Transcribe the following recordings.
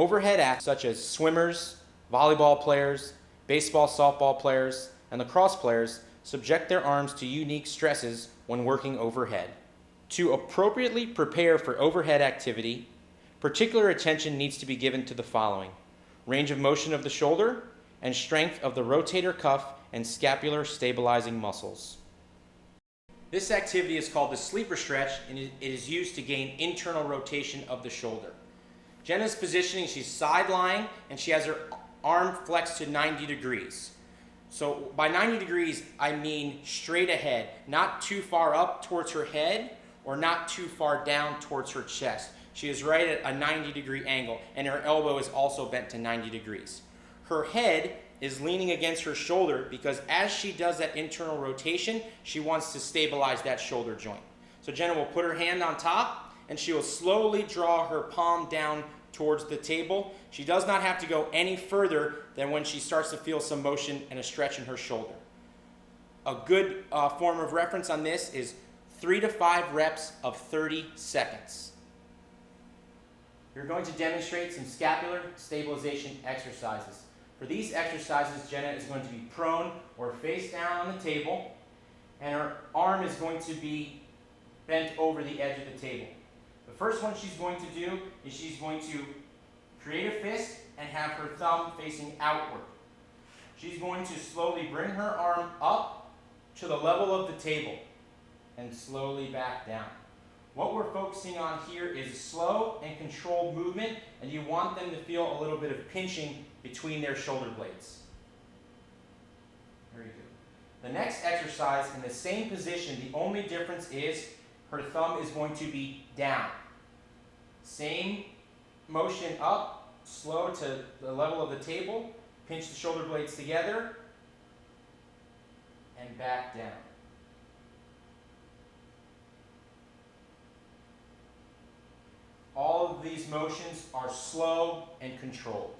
Overhead acts such as swimmers, volleyball players, baseball, softball players, and lacrosse players subject their arms to unique stresses when working overhead. To appropriately prepare for overhead activity, particular attention needs to be given to the following: range of motion of the shoulder and strength of the rotator cuff and scapular stabilizing muscles. This activity is called the sleeper stretch, and it is used to gain internal rotation of the shoulder. Jenna's positioning, she's side lying and she has her arm flexed to 90 degrees. So by 90 degrees, I mean straight ahead, not too far up towards her head or not too far down towards her chest. She is right at a 90-degree angle, and her elbow is also bent to 90 degrees. Her head is leaning against her shoulder because as she does that internal rotation, she wants to stabilize that shoulder joint. So Jenna will put her hand on top, and she will slowly draw her palm down towards the table. She does not have to go any further than when she starts to feel some motion and a stretch in her shoulder. A good form of reference on this is 3 to 5 reps of 30 seconds. You're going to demonstrate some scapular stabilization exercises. For these exercises, Jenna is going to be prone or face down on the table, and her arm is going to be bent over the edge of the table. The first one she's going to do is she's going to create a fist and have her thumb facing outward. She's going to slowly bring her arm up to the level of the table and slowly back down. What we're focusing on here is slow and controlled movement, and you want them to feel a little bit of pinching between their shoulder blades. Very good. The next exercise in the same position, the only difference is her thumb is going to be down. Same motion up, slow to the level of the table, pinch the shoulder blades together, and back down. All of these motions are slow and controlled.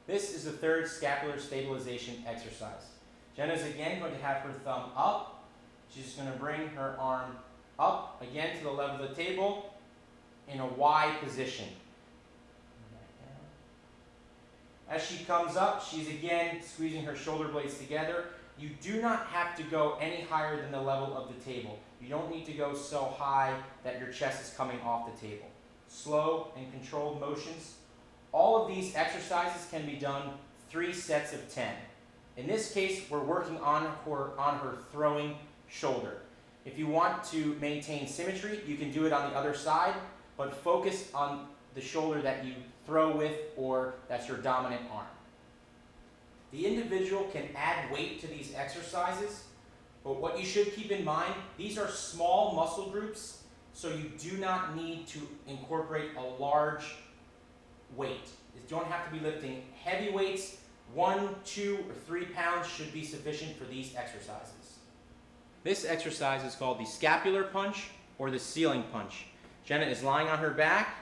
This is the third scapular stabilization exercise. Jenna's again going to have her thumb up. She's going to bring her arm up again to the level of the table in a Y position. As she comes up, she's again squeezing her shoulder blades together. You do not have to go any higher than the level of the table. You don't need to go so high that your chest is coming off the table. Slow and controlled motions. All of these exercises can be done 3 sets of 10. In this case, we're working on her throwing shoulder. If you want to maintain symmetry, you can do it on the other side, but focus on the shoulder that you throw with or that's your dominant arm. The individual can add weight to these exercises, but what you should keep in mind, these are small muscle groups, so you do not need to incorporate a large weight. You don't have to be lifting heavy weights. 1, 2, or 3 pounds should be sufficient for these exercises. This exercise is called the scapular punch or the ceiling punch. Jenna is lying on her back,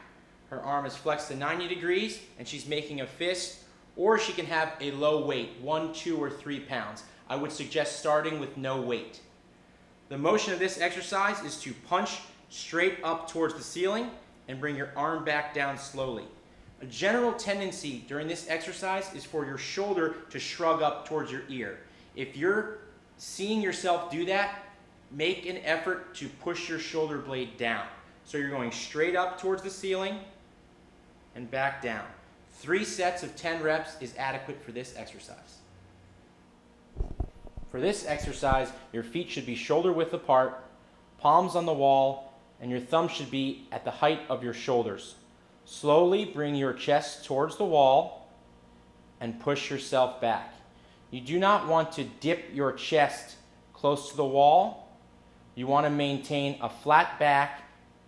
her arm is flexed to 90 degrees, and she's making a fist, or she can have a low weight, 1, 2, or 3 pounds. I would suggest starting with no weight. The motion of this exercise is to punch straight up towards the ceiling and bring your arm back down slowly. A general tendency during this exercise is for your shoulder to shrug up towards your ear. If you're seeing yourself do that, make an effort to push your shoulder blade down. So you're going straight up towards the ceiling and back down. 3 sets of 10 reps is adequate for this exercise. For this exercise, your feet should be shoulder width apart, palms on the wall, and your thumb should be at the height of your shoulders. Slowly bring your chest towards the wall and push yourself back. You do not want to dip your chest close to the wall. You want to maintain a flat back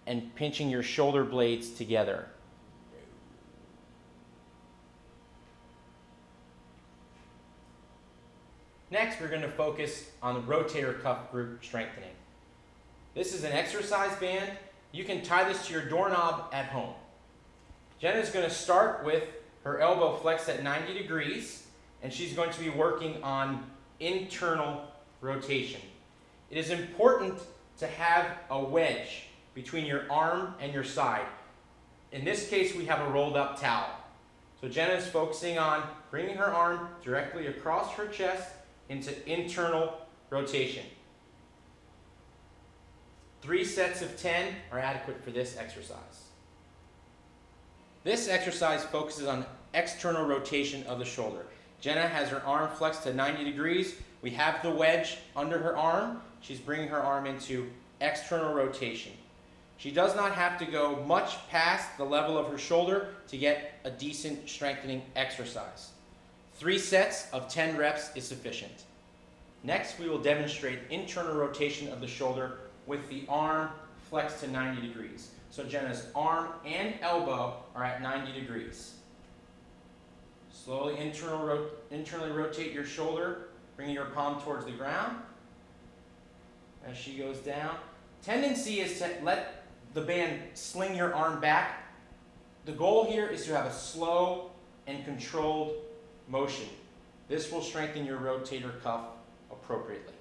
and pinching your shoulder blades together. Next, we're going to focus on the rotator cuff group strengthening. This is an exercise band. You can tie this to your doorknob at home. Jenna's going to start with her elbow flexed at 90 degrees, and she's going to be working on internal rotation. It is important to have a wedge between your arm and your side. In this case, we have a rolled up towel. So Jenna is focusing on bringing her arm directly across her chest into internal rotation. 3 sets of 10 are adequate for this exercise. This exercise focuses on external rotation of the shoulder. Jenna has her arm flexed to 90 degrees. We have the wedge under her arm. She's bringing her arm into external rotation. She does not have to go much past the level of her shoulder to get a decent strengthening exercise. 3 sets of 10 reps is sufficient. Next, we will demonstrate internal rotation of the shoulder with the arm flexed to 90 degrees. So Jenna's arm and elbow are at 90 degrees. Slowly internally rotate your shoulder, bringing your palm towards the ground as she goes down. Tendency is to let the band sling your arm back. The goal here is to have a slow and controlled motion. This will strengthen your rotator cuff appropriately.